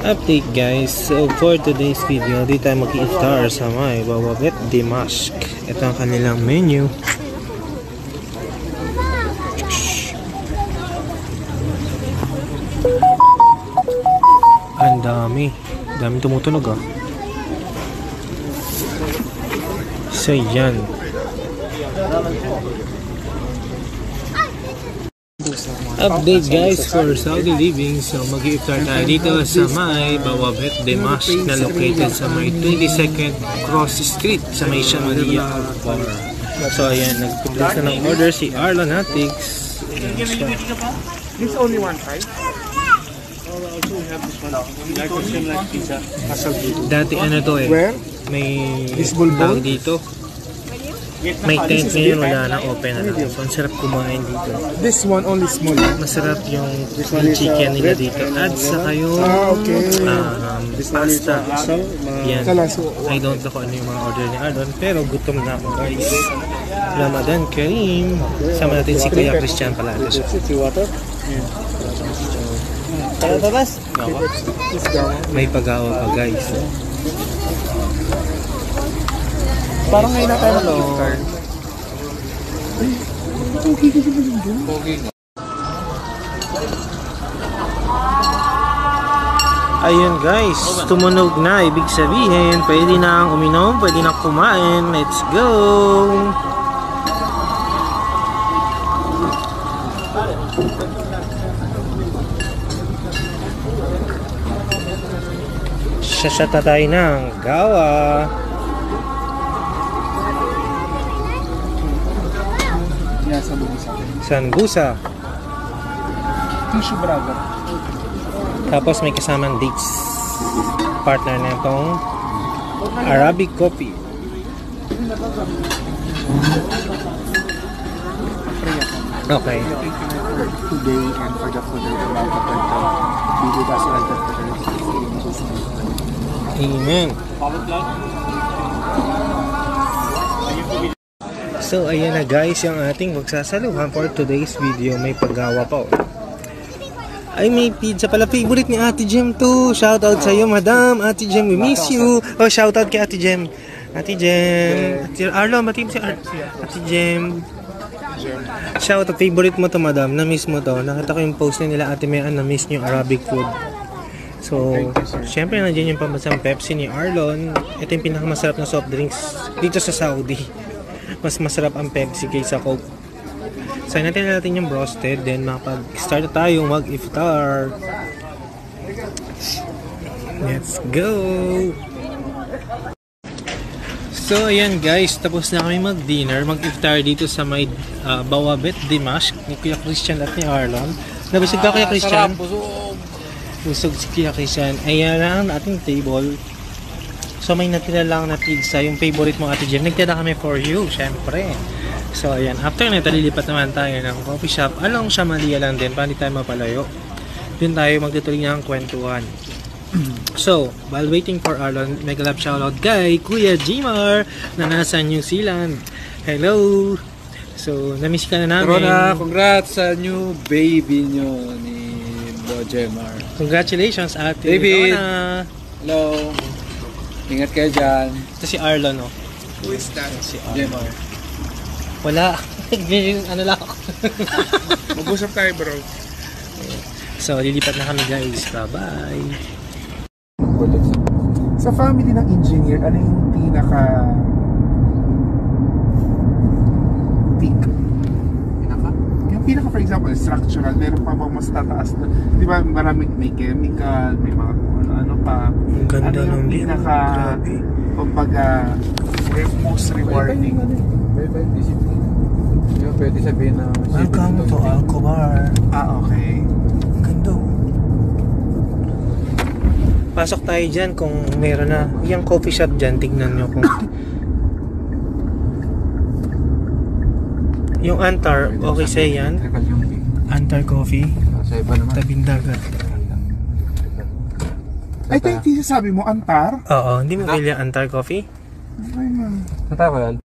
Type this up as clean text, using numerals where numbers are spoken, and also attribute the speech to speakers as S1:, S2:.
S1: Update guys, so for today's video, di tayo mag-i-iftar sa may Bawabet Dimashq. Ito ang kanilang menu. Ang dami tumutunog ah. So yan. Update guys for Saudi living. So mag-i-iftar tayo dito sa may Bawabet Dimashq na located sa may 22nd Cross Street sa may Shamalia. So ayan, nag-place na ng order si Arlon Hatigs.
S2: This only one price? Also we have this one. Like the same like pizza.
S1: Dati ano to eh.
S2: Where?
S1: May
S2: this bulbul
S1: dito. May tent ngayon, wala na, open na lang. So, ang sarap kumain dito.
S2: This one only small.
S1: Masarap yung chicken nila dito. Add sa kayo pasta. Yan. I don't know kung ano yung mga order ni Arlon, pero gutom na ako guys. Ramadan Kareem. Sama natin si Kuya Christian pala. May pag-awa pa guys.
S2: Parang ngayon na tayo mag-iftar.
S1: Ayun guys, tumunog na. Ibig sabihin, pwede na uminom, pwede na kumain. Let's go! Sasata tayo ng gawa. Sanbusa.
S2: Tissue brother.
S1: Tapos may kasamang dates. Partner na itong Arabic coffee. Okay.
S2: Today and for the food
S1: Amen. So ayan na guys yung ating magsasaluhan for today's video. May paggawa pa oh. Ay may pizza pala, favorite ni Ate Jem to. Shoutout sa iyo madam. Ate Jem, we miss you. Oh, shoutout kay Ate Jem. Ate Jem, Arlo, matim si Ate Jem. Shoutout, favorite mo to madam. Na-miss mo to. Nakita ko yung post nila Ate Mayan, na-miss niyo Arabic food. So, syempre nandiyan yung pambasang Pepsi ni Arlon. Ito yung pinakamasarap na soft drinks dito sa Saudi. Mas masarap ang Pepsi kaysa Coke. Sign natin yung roasted. Then makapag-start na tayo mag-iftar. Let's go! So ayan guys, tapos na kami mag-dinner. Mag-iftar dito sa may Bawabet Dimashq ni Kuya Christian at ni Arlon. Nabusog ka Kuya Christian? Busog si Kuya Christian. Ayan ang ating table. So may natira lang na pizza, yung favorite mo Ate Jem. Nagtira kami for you, syempre. So ayan, after na lilipat naman tayo ng coffee shop. Along Shamalia lang din, para hindi tayo mapalayo. Doon tayo magtutuloy ng kwentuhan. So, while waiting for Arlon, mega love shoutout kay Kuya Jimar na nasa New Zealand. Hello! So, namiss ka na namin.
S3: Corona, congrats sa new baby nyo ni Bro Jemar.
S1: Congratulations Ate
S3: David!
S1: Rona.
S3: Hello! Ingat kayo dyan.
S1: Ito si Arlon, oh.
S2: Who is that?
S1: Si Arlon.
S3: Jemar.
S1: Wala. Ano lang ako.
S2: Mag-usap tayo bro.
S1: So, lilipat na kami guys. Bye-bye.
S2: Sa family ng engineer, ano yung peak? Yung pinaka for example, structural, meron pa bang mas tataas na? Di ba maraming may chemical, may mga ano pa.
S1: Ang ganda
S2: ano yung pinaka, kumbaga, most rewarding?
S3: Pwede sabihin na
S1: Welcome to Alcobar.
S2: Okay.
S1: Ganda. Pasok tayo dyan kung meron na. Yung coffee shop dyan, tignan nyo kung yung Antar, okay sa'yo yan? Antar Coffee,
S3: sa iba naman.
S1: tabing dagat.
S2: Ay, ito yung sabi mo, Antar?
S1: Oo, hindi mo pili Antar Coffee?
S2: Ay, man.
S3: Nata ko yan.